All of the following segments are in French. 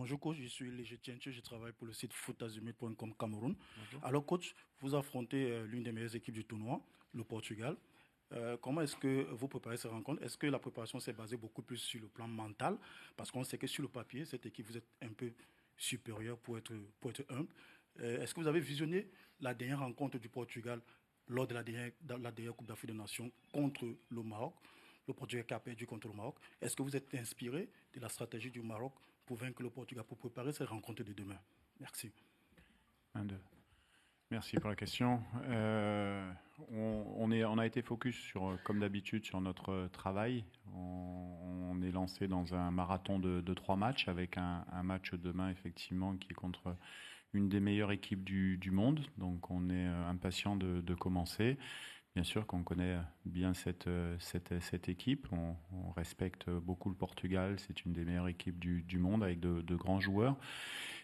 Bonjour coach, je suis Léger Tienche, je travaille pour le site footazumit.com Cameroun. Bonjour. Alors coach, vous affrontez l'une des meilleures équipes du tournoi, le Portugal. Comment est-ce que vous préparez ces rencontres? Est-ce que la préparation s'est basée beaucoup plus sur le plan mental? Parce qu'on sait que sur le papier, cette équipe, vous êtes un peu supérieur pour être humble. Est-ce que vous avez visionné la dernière rencontre du Portugal lors de la dernière Coupe d'Afrique des Nations contre le Maroc? Le Portugal qui a perdu contre le Maroc. Est-ce que vous êtes inspiré de la stratégie du Maroc pour vaincre le Portugal, pour préparer cette rencontre de demain? Merci. Merci pour la question. On a été focus sur, comme d'habitude, sur notre travail. On est lancé dans un marathon de 3 matchs avec un match demain effectivement qui est contre une des meilleures équipes du monde. Donc on est impatient de commencer. Bien sûr qu'on connaît bien cette équipe, on respecte beaucoup le Portugal, c'est une des meilleures équipes du monde avec de grands joueurs.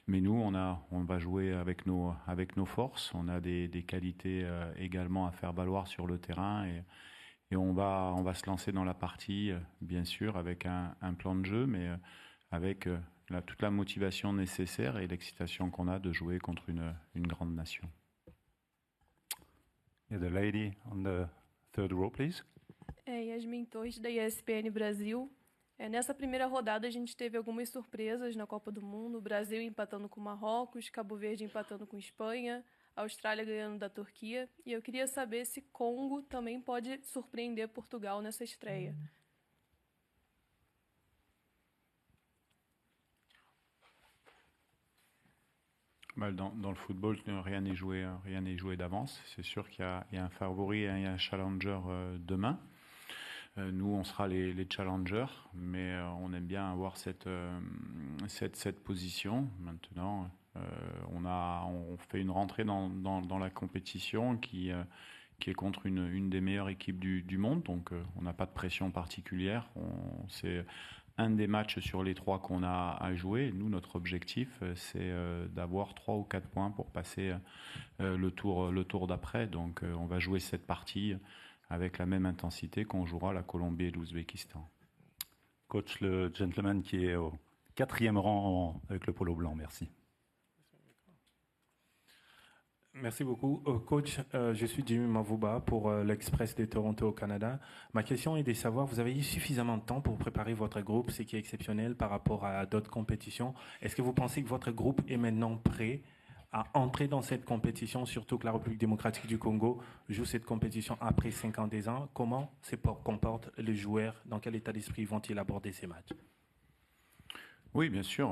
Mais nous, on va jouer avec nos forces, on a des qualités également à faire valoir sur le terrain et on va se lancer dans la partie, bien sûr, avec un plan de jeu, mais avec toute la motivation nécessaire et l'excitation qu'on a de jouer contre une grande nation. Yeah, the lady on the third row, please. Yasmin Torres, da ESPN Brasil. Nessa primeira rodada, a gente teve algumas surpresas na Copa do Mundo. O Brasil empatando com o Marrocos, Cabo Verde empatando com a Espanha, a Austrália ganhando da Turquia. E eu queria saber se Congo também pode surpreender Portugal nessa estreia. Dans le football, rien n'est joué d'avance. C'est sûr qu'il y a un favori et un challenger demain. Nous, on sera les challengers, mais on aime bien avoir cette position. Maintenant, on fait une rentrée dans la compétition qui est contre une des meilleures équipes du monde. Donc, on n'a pas de pression particulière. C'est un des matchs sur les 3 qu'on a à jouer. Nous, notre objectif, c'est d'avoir 3 ou 4 points pour passer le tour d'après. Donc, on va jouer cette partie avec la même intensité qu'on jouera la Colombie et l'Ouzbékistan. Coach, le gentleman qui est au 4e rang avec le polo blanc, merci. Merci beaucoup. Coach, je suis Jimmy Mavouba pour l'Express de Toronto au Canada. Ma question est de savoir, vous avez eu suffisamment de temps pour préparer votre groupe, ce qui est exceptionnel par rapport à d'autres compétitions. Est-ce que vous pensez que votre groupe est maintenant prêt à entrer dans cette compétition, surtout que la République démocratique du Congo joue cette compétition après 52 ans? Comment se comportent les joueurs? Dans quel état d'esprit vont-ils aborder ces matchs? Oui, bien sûr.